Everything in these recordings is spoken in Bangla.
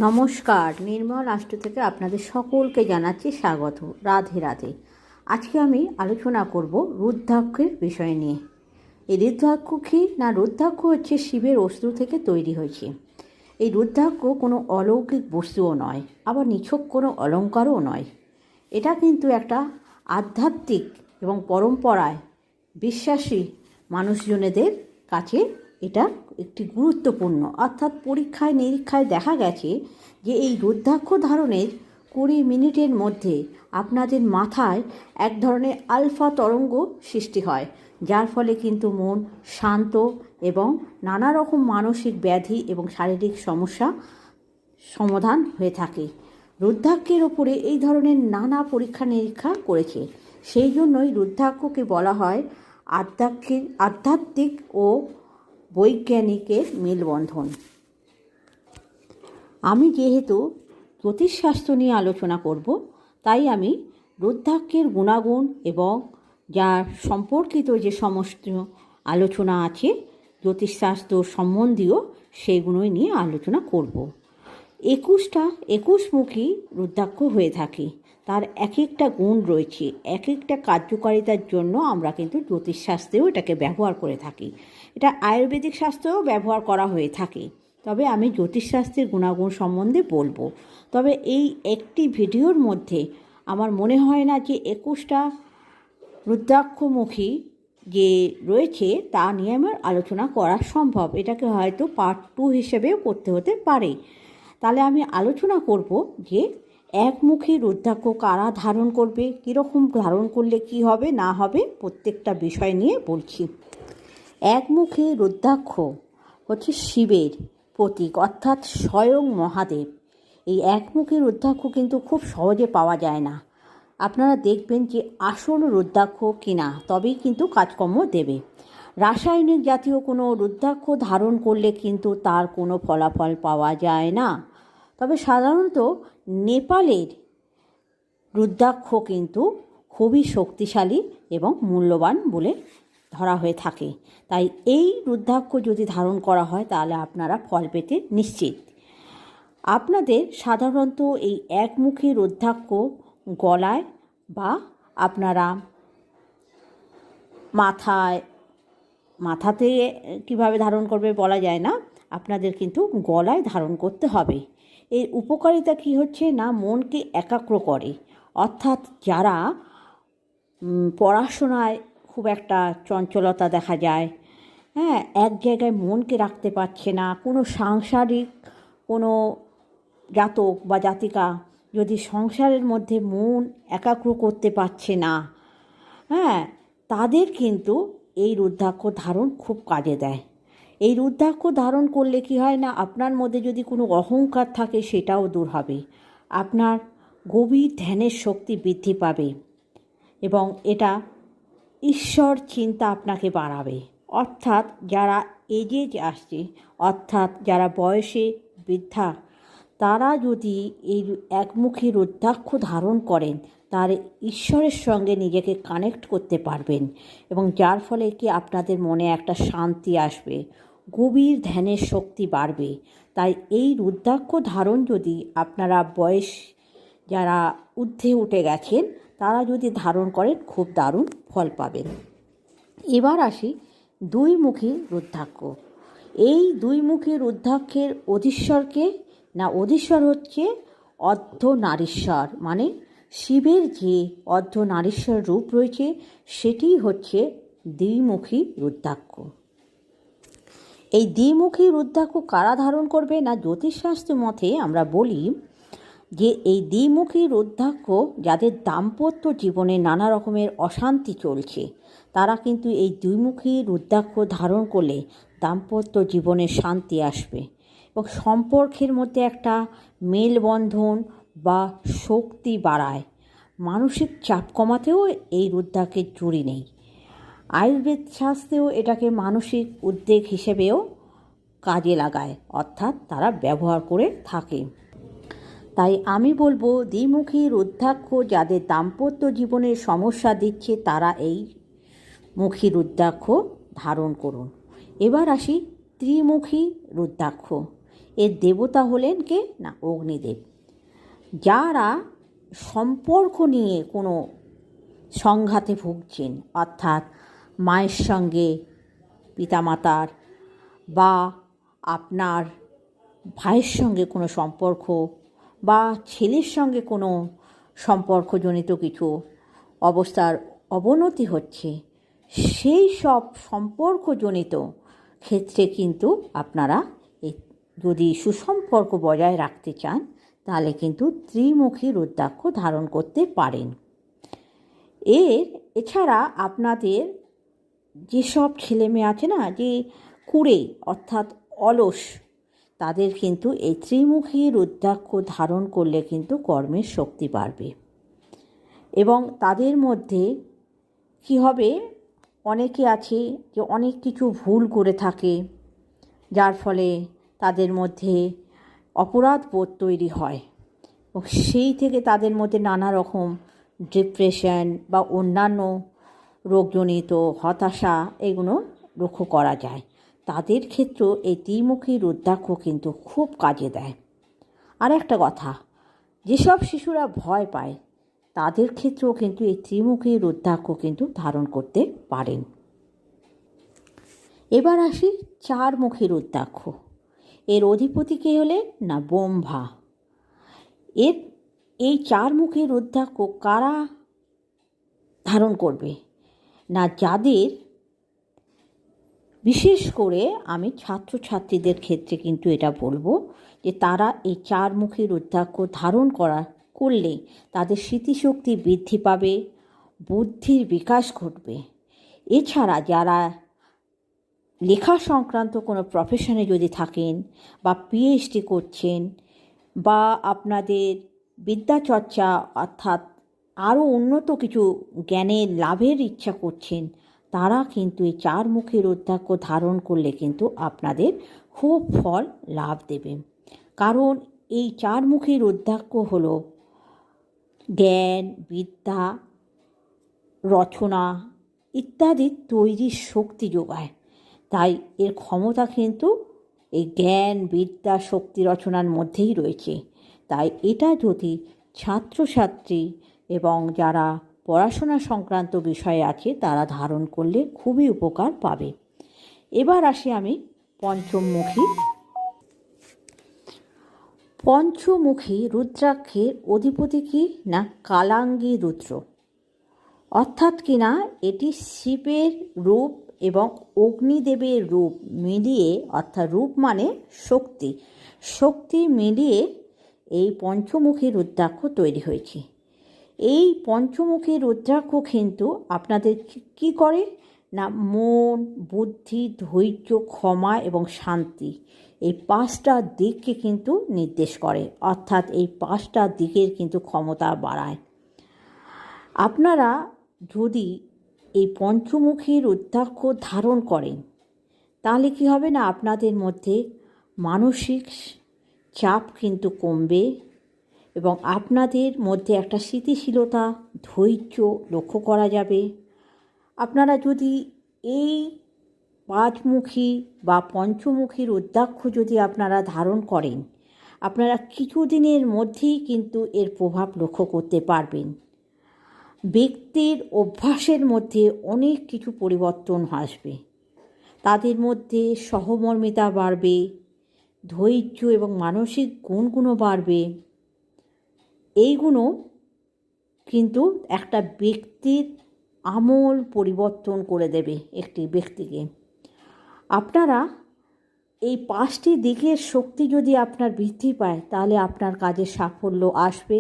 নমস্কার, নির্মল আষ্ট্র থেকে আপনাদের সকলকে জানাচ্ছি স্বাগত। রাধে রাধে। আজকে আমি আলোচনা করব রুদ্রাক্ষের বিষয় নিয়ে। এই রুদ্রাক্ষ কী না, রুদ্রাক্ষ হচ্ছে শিবের অস্ত্র থেকে তৈরি হয়েছে। এই রুদ্রাক্ষ কোনো অলৌকিক বস্তুও নয়, আবার নিছক কোনো অলঙ্কারও নয়। এটা কিন্তু একটা আধ্যাত্মিক এবং পরম্পরায় বিশ্বাসী মানুষজনেদের কাছে এটা একটি গুরুত্বপূর্ণ, অর্থাৎ পরীক্ষায় নিরীক্ষায় দেখা গেছে যে এই রুদ্রাক্ষ ধারণের 20 মিনিটের মধ্যে আপনাদের মাথায় এক ধরনের আলফা তরঙ্গ সৃষ্টি হয়, যার ফলে কিন্তু মন শান্ত এবং নানা রকম মানসিক ব্যাধি এবং শারীরিক সমস্যা সমাধান হয়ে থাকে। রুদ্রাক্ষের ওপরে এই ধরনের নানা পরীক্ষা নিরীক্ষা করেছে। সেই জন্যই রুদ্রাক্ষকে বলা হয় আধ্যাত্মিক ও বৈজ্ঞানিকের মেলবন্ধন। আমি যেহেতু জ্যোতিষশাস্ত্র নিয়ে আলোচনা করব, তাই আমি রুদ্রাক্ষের গুণাগুণ এবং যার সম্পর্কিত যে সমস্ত আলোচনা আছে জ্যোতিষশাস্ত্র সম্বন্ধীয়, সেগুলোই নিয়ে আলোচনা করব। 21মুখী রুদ্রাক্ষ হয়ে থাকে। তার এক একটা গুণ রয়েছে, এক একটা কার্যকারিতার জন্য আমরা কিন্তু জ্যোতিষশাস্ত্রেও এটাকে ব্যবহার করে থাকি। এটা আয়ুর্বেদিক শাস্ত্রেও ব্যবহার করা হয়ে থাকে। তবে আমি জ্যোতিষশাস্ত্রের গুণাগুণ সম্বন্ধে বলবো। তবে এই একটি ভিডিওর মধ্যে আমার মনে হয় না যে 21টা রুদ্রাক্ষমুখী যে রয়েছে তা নিয়ে আমার আলোচনা করা সম্ভব। এটাকে হয়তো পার্ট 2 হিসেবেও করতে হতে পারে। তাহলে আমি আলোচনা করব যে একমুখী রুদ্রাক্ষ কারা ধারণ করবে, কীরকম ধারণ করলে কি হবে না হবে, প্রত্যেকটা বিষয় নিয়ে বলছি। একমুখী রুদ্রাক্ষ হচ্ছে শিবের প্রতীক, অর্থাৎ স্বয়ং মহাদেব। এই একমুখী রুদ্রাক্ষ কিন্তু খুব সহজে পাওয়া যায় না। আপনারা দেখবেন যে আসল রুদ্রাক্ষ কিনা, তবেই কিন্তু কাজকর্ম দেবে। রাসায়নিক জাতীয় কোনো রুদ্রাক্ষ ধারণ করলে কিন্তু তার কোনো ফলাফল পাওয়া যায় না। তবে সাধারণত নেপালের রুদ্রাক্ষ কিন্তু খুবই শক্তিশালী এবং মূল্যবান বলে ধরা হয়ে থাকে। তাই এই রুদ্রাক্ষ যদি ধারণ করা হয় তাহলে আপনারা ফল পেতে নিশ্চিত। আপনাদের সাধারণত এই একমুখী রুদ্রাক্ষ গলায় বা আপনারা মাথাতে কিভাবে ধারণ করবে বলা যায় না, আপনাদের কিন্তু গলায় ধারণ করতে হবে। এর উপকারিতা কি হচ্ছে না, মনকে একাগ্র করে। অর্থাৎ যারা পড়াশোনায় খুব একটা চঞ্চলতা দেখা যায়, এক জায়গায় মনকে রাখতে পারছে না, কোনো সাংসারিক কোনো জাতক বা জাতিকা যদি সংসারের মধ্যে মন একাগ্র করতে পারছে না, তাদের কিন্তু এই রুদ্রাক্ষ ধারণ খুব কাজে দেয়। এই রুদ্রাক্ষ ধারণ করলে কি হয় না, আপনার মধ্যে যদি কোনো অহংকার থাকে সেটাও দূর হবে। আপনার গভীর ধ্যানের শক্তি বৃদ্ধি পাবে এবং এটা ঈশ্বর চিন্তা আপনাকে বাড়াবে। অর্থাৎ যারা এজে আসছে, অর্থাৎ যারা বয়সে বৃদ্ধা, তারা যদি এই একমুখী রুদ্রাক্ষ ধারণ করেন তার ঈশ্বরের সঙ্গে নিজেকে কানেক্ট করতে পারবেন এবং যার ফলে কি আপনাদের মনে একটা শান্তি আসবে, গভীর ধ্যানের শক্তি বাড়বে। তাই এই রুদ্রাক্ষ ধারণ যদি আপনারা বয়স যারা ঊর্ধ্বে উঠে গেছেন তারা যদি ধারণ করেন খুব দারুণ ফল পাবেন। এবার আসি দুইমুখী রুদ্রাক্ষ। এই দুইমুখী রুদ্রাক্ষের অধীশ্বরকে না, অধীশ্বর হচ্ছে অর্ধনারীশ্বর, মানে শিবের যে অর্ধনারীশ্বর রূপ রয়েছে সেটি হচ্ছে দ্বিমুখী রুদ্রাক্ষ। এই দ্বিমুখী রুদ্রাক্ষ কারা ধারণ করবে না, জ্যোতিষশাস্ত্র মতে আমরা বলি যে এই দ্বিমুখী রুদ্রাক্ষ যাদের দাম্পত্য জীবনে নানা রকমের অশান্তি চলছে তারা কিন্তু এই দ্বিমুখী রুদ্রাক্ষ ধারণ করলে দাম্পত্য জীবনে শান্তি আসবে এবং সম্পর্কের মধ্যে একটা মেলবন্ধন বা শক্তি বাড়ায়। মানসিক চাপ কমাতেও এই রুদ্রাক্ষের জুড়ি নেই। আয়ুর্বেদ শাস্ত্রেও এটাকে মানসিক উদ্বেগ হিসেবেও কাজে লাগায়, অর্থাৎ তারা ব্যবহার করে থাকে। তাই আমি বলবো দ্বিমুখী রুদ্রাক্ষ যাদের দাম্পত্য জীবনের সমস্যা দিচ্ছে তারা এই মুখী রুদ্রাক্ষ ধারণ করুন। এবার আসি ত্রিমুখী রুদ্রাক্ষ। এর দেবতা হলেন কে না অগ্নিদেব। যারা সম্পর্ক নিয়ে কোনো সংঘাতে ভুগছেন, অর্থাৎ মায়ের সঙ্গে পিতামাতার বা আপনার ভাইয়ের সঙ্গে কোনো সম্পর্ক বা ছেলের সঙ্গে কোনো সম্পর্কজনিত কিছু অবস্থার অবনতি হচ্ছে, সেই সব সম্পর্কজনিত ক্ষেত্রে কিন্তু আপনারা যদি সুসম্পর্ক বজায় রাখতে চান তাহলে কিন্তু ত্রিমুখী রুদ্রাক্ষ ধারণ করতে পারেন। এছাড়া আপনাদের যেসব ছেলেমেয়ে আছে না, যে কুঁড়ে অর্থাৎ অলস, তাদের কিন্তু এই ত্রিমুখী রুদ্রাক্ষ ধারণ করলে কিন্তু কর্মের শক্তি বাড়বে। এবং তাদের মধ্যে কি হবে, অনেকে আছে যে অনেক কিছু ভুল করে থাকে, যার ফলে তাদের মধ্যে অপরাধ বোধ তৈরি হয় এবং সেই থেকে তাদের মধ্যে নানা রকম ডিপ্রেশন বা অন্যান্য রোগজনিত হতাশা এগুলো লক্ষ্য করা যায়। তাদের ক্ষেত্রেও এই ত্রিমুখী রুদ্রাক্ষ কিন্তু খুব কাজে দেয়। আর একটা কথা, যেসব শিশুরা ভয় পায় তাদের ক্ষেত্রেও কিন্তু এই ত্রিমুখী রুদ্রাক্ষ কিন্তু ধারণ করতে পারেন। এবার আসি চারমুখী রুদ্রাক্ষ। এর অধিপতি কে হলেন না ব্রহ্মা। এই চারমুখী রুদ্রাক্ষ কারা ধারণ করবে না, যাদের বিশেষ করে আমি ছাত্রছাত্রীদের ক্ষেত্রে কিন্তু এটা বলবো যে তারা এই চারমুখী রুদ্রাক্ষ ধারণ করলে তাদের স্মৃতিশক্তি বৃদ্ধি পাবে, বুদ্ধির বিকাশ ঘটবে। এছাড়া যারা লেখা সংক্রান্ত কোনো প্রফেশনে যদি থাকেন বা পিএইচডি করছেন বা আপনাদের বিদ্যাচর্চা অর্থাৎ আরও উন্নত কিছু জ্ঞানের লাভের ইচ্ছা করছেন, তারা কিন্তু এই চারমুখী রুদ্রাক্ষ ধারণ করলে কিন্তু আপনাদের খুব ফল লাভ দেবে। কারণ এই চারমুখী রুদ্রাক্ষ হলো জ্ঞান, বিদ্যা, রচনা ইত্যাদি তৈরির শক্তি যোগায়। তাই এর ক্ষমতা কিন্তু এই জ্ঞান, বিদ্যা, শক্তি রচনার মধ্যেই রয়েছে। তাই এটা যদি ছাত্রছাত্রী এবং যারা পড়াশোনা সংক্রান্ত বিষয়ে আছে তারা ধারণ করলে খুবই উপকার পাবে। এবার আসি আমি পঞ্চমুখী রুদ্রাক্ষের অধিপতি কি না কালাঙ্গী রুদ্র। অর্থাৎ কিনা এটি শিবের রূপ এবং অগ্নিদেবের রূপ মিলিয়ে, অর্থাৎ রূপ মানে শক্তি মিলিয়ে এই পঞ্চমুখী রুদ্রাক্ষ তৈরি হয়েছে। এই পঞ্চমুখী রুদ্রাক্ষ কিন্তু আপনাদের কি করে না মন, বুদ্ধি, ধৈর্য, ক্ষমা এবং শান্তি এই পাঁচটা দিককে কিন্তু নির্দেশ করে, অর্থাৎ এই পাঁচটা দিকের কিন্তু ক্ষমতা বাড়ায়। আপনারা যদি এই পঞ্চমুখী রুদ্রাক্ষ ধারণ করেন তাহলে কি হবে না, আপনাদের মধ্যে মানসিক চাপ কিন্তু কমবে এবং আপনাদের মধ্যে একটা স্থিতিশীলতা, ধৈর্য লক্ষ্য করা যাবে। আপনারা যদি এই পাঁচমুখী বা পঞ্চমুখী রুদ্রাক্ষ যদি আপনারা ধারণ করেন, আপনারা কিছুদিনের মধ্যেই কিন্তু এর প্রভাব লক্ষ্য করতে পারবেন। ব্যক্তির অভ্যাসের মধ্যে অনেক কিছু পরিবর্তন আসবে, তাদের মধ্যে সহমর্মিতা বাড়বে, ধৈর্য এবং মানসিক গুণগুলো বাড়বে। এইগুলো কিন্তু একটা ব্যক্তির আমূল পরিবর্তন করে দেবে একটি ব্যক্তিকে। আপনারা এই পাঁচটি দিকের শক্তি যদি আপনার বৃদ্ধি পায় তাহলে আপনার কাজে সাফল্য আসবে,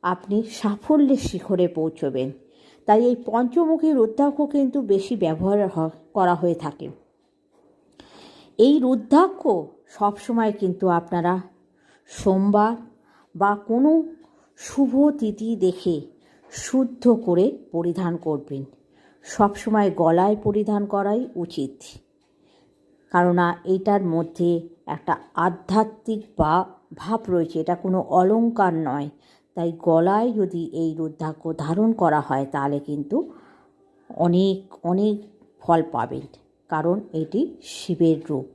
আপনি সাফল্যের শিখরে পৌঁছবেন। তাই এই পঞ্চমুখী রুদ্রাক্ষ কিন্তু বেশি ব্যবহার করা হয়ে থাকে। এই রুদ্রাক্ষ সবসময় কিন্তু আপনারা সোমবার বা কোনো শুভ তিথি দেখে শুদ্ধ করে পরিধান করবেন। সবসময় গলায় পরিধান করাই উচিত, কেননা এইটার মধ্যে একটা আধ্যাত্মিক ভাব রয়েছে, এটা কোনো অলংকার নয়। তাই গলায় যদি এই রুদ্রাক্ষ ধারণ করা হয় তাহলে কিন্তু অনেক অনেক ফল পাবেন, কারণ এটি শিবের রূপ।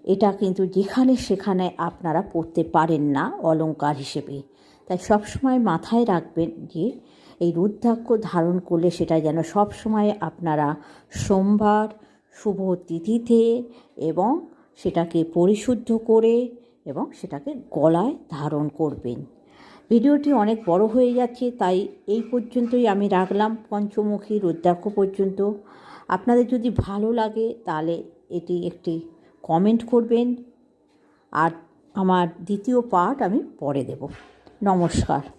এটা কিন্তু যেখানে সেখানে আপনারা পরতে পারেন না অলংকার হিসেবে। তাই সবসময় মাথায় রাখবেন যে এই রুদ্রাক্ষ ধারণ করলে সেটা যেন সবসময় আপনারা সোমবার শুভ তিথিতে এবং সেটাকে পরিশুদ্ধ করে এবং সেটাকে গলায় ধারণ করবেন। ভিডিওটি অনেক বড় হয়ে যাচ্ছে, তাই এই পর্যন্তই আমি রাখলাম, পঞ্চমুখী রুদ্রাক্ষ পর্যন্ত। আপনাদের যদি ভালো লাগে তাহলে এটি একটি কমেন্ট করবেন, আর আমার দ্বিতীয় পার্ট আমি পরে দেব। নমস্কার।